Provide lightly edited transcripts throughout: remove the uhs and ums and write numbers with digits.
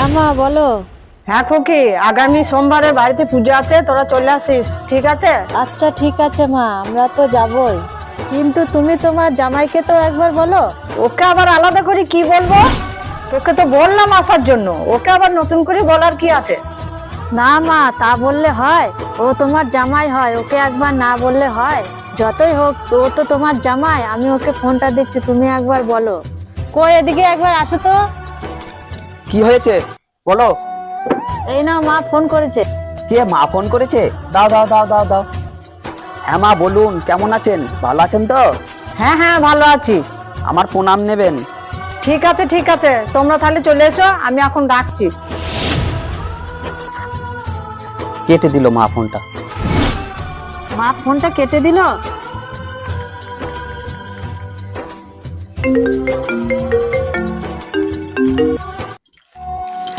হ্যাঁ মা বলো। হ্যাঁ খুকি, আগামী সোমবারে বাড়িতে পুজো আছে, তোরা চলে আসিস, ঠিক আছে? আচ্ছা ঠিক আছে মা, আমরা তো যাবই, কিন্তু তুমি তোমার জামাইকে তো একবার বলো। ওকে আবার আলাদা করে কি বলবো? তোকে তো বললাম আসার জন্য, ওকে আবার নতুন করে বলার কি আছে? না মা, তা বললে হয়? ও তোমার জামাই হয়, ওকে একবার না বললে হয়? যতই হোক ও তো তোমার জামাই। আমি ওকে ফোনটা দিচ্ছি, তুমি একবার বলো। কই এদিকে একবার আসো তো। কি হয়েছে বলো। এই নাও, মা ফোন করেছে। কে, মা ফোন করেছে? দাও দাও দাও দাও দাও। হ্যাঁ মা বলুন, কেমন আছেন? ভালো আছেন তো? হ্যাঁ হ্যাঁ, ভালো আছি। আমার প্রণাম নেবেন। ঠিক আছে ঠিক আছে, তোমরা তাহলে চলে এসো, আমি এখন রাখছি। কেটে দিল মা ফোনটা। মা ফোনটা কেটে দিল।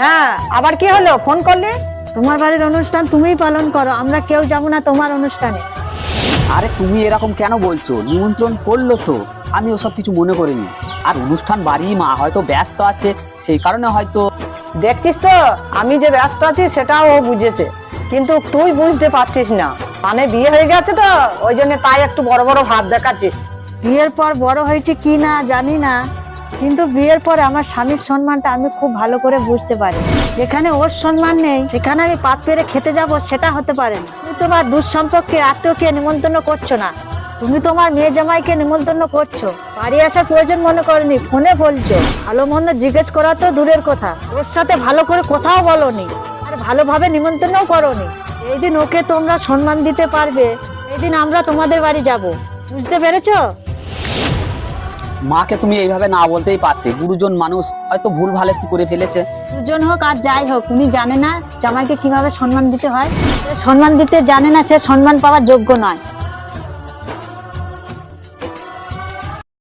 হ্যাঁ, আবার কি হলো, ফোন করলে? তোমার বাড়ির অনুষ্ঠান তুমিই পালন করো, আমরা কেউ যাবো না তোমার অনুষ্ঠানে। আরে তুমি এরকম কেন বলছো? নিমন্ত্রণ করলো তো, আমি ওসব কিছু মনে করিনি। আর অনুষ্ঠান বাড়ি, মা হয়তো ব্যস্ত আছে, সেই কারণে হয়তো। দেখছিস তো, আমি যে ব্যস্ত আছি সেটাও ও বুঝেছে, কিন্তু তুই বুঝতে পারছিস না। মানে বিয়ে হয়ে গেছে তো, ওই জন্য তাই একটু বড় বড় ভাব দেখাচ্ছিস। বিয়ের পর বড় হয়েছে কি না জানি না, কিন্তু বিয়ের পর আমার স্বামীর সম্মানটা আমি খুব ভালো করে বুঝতে পারি। যেখানে ওর সম্মান নেই সেখানে আমি পাত পেরে খেতে যাব, সেটা হতে পারে না। তুমি তোমার দূর সম্পর্কে আত্মীয়কে নিমন্ত্রণ করছো না, তুমি তোমার মেয়ে জামাইকে নিমন্ত্রণ করছো। বাড়ি আসার প্রয়োজন মনে করনি, ফোনে বলছো। ভালো মন্দ জিজ্ঞেস করা তো দূরের কথা, ওর সাথে ভালো করে কথাও বলোনি, আর ভালোভাবে নিমন্ত্রণও করোনি। এই দিন ওকে তোমরা সম্মান দিতে পারবে, এই দিন আমরা তোমাদের বাড়ি যাব। বুঝতে পেরেছো? মাকে তুমি এইভাবে না বলতেই পারতে, গুরুজন মানুষ, হয়তো ভুল ভালো একটু করে ফেলেছে। দুজন হোক আর যাই হোক, তুমি জানে না জামাইকে কিভাবে সম্মান দিতে হয়? সে সম্মান দিতে জানে না, সে সম্মান পাওয়ার যোগ্য নয়।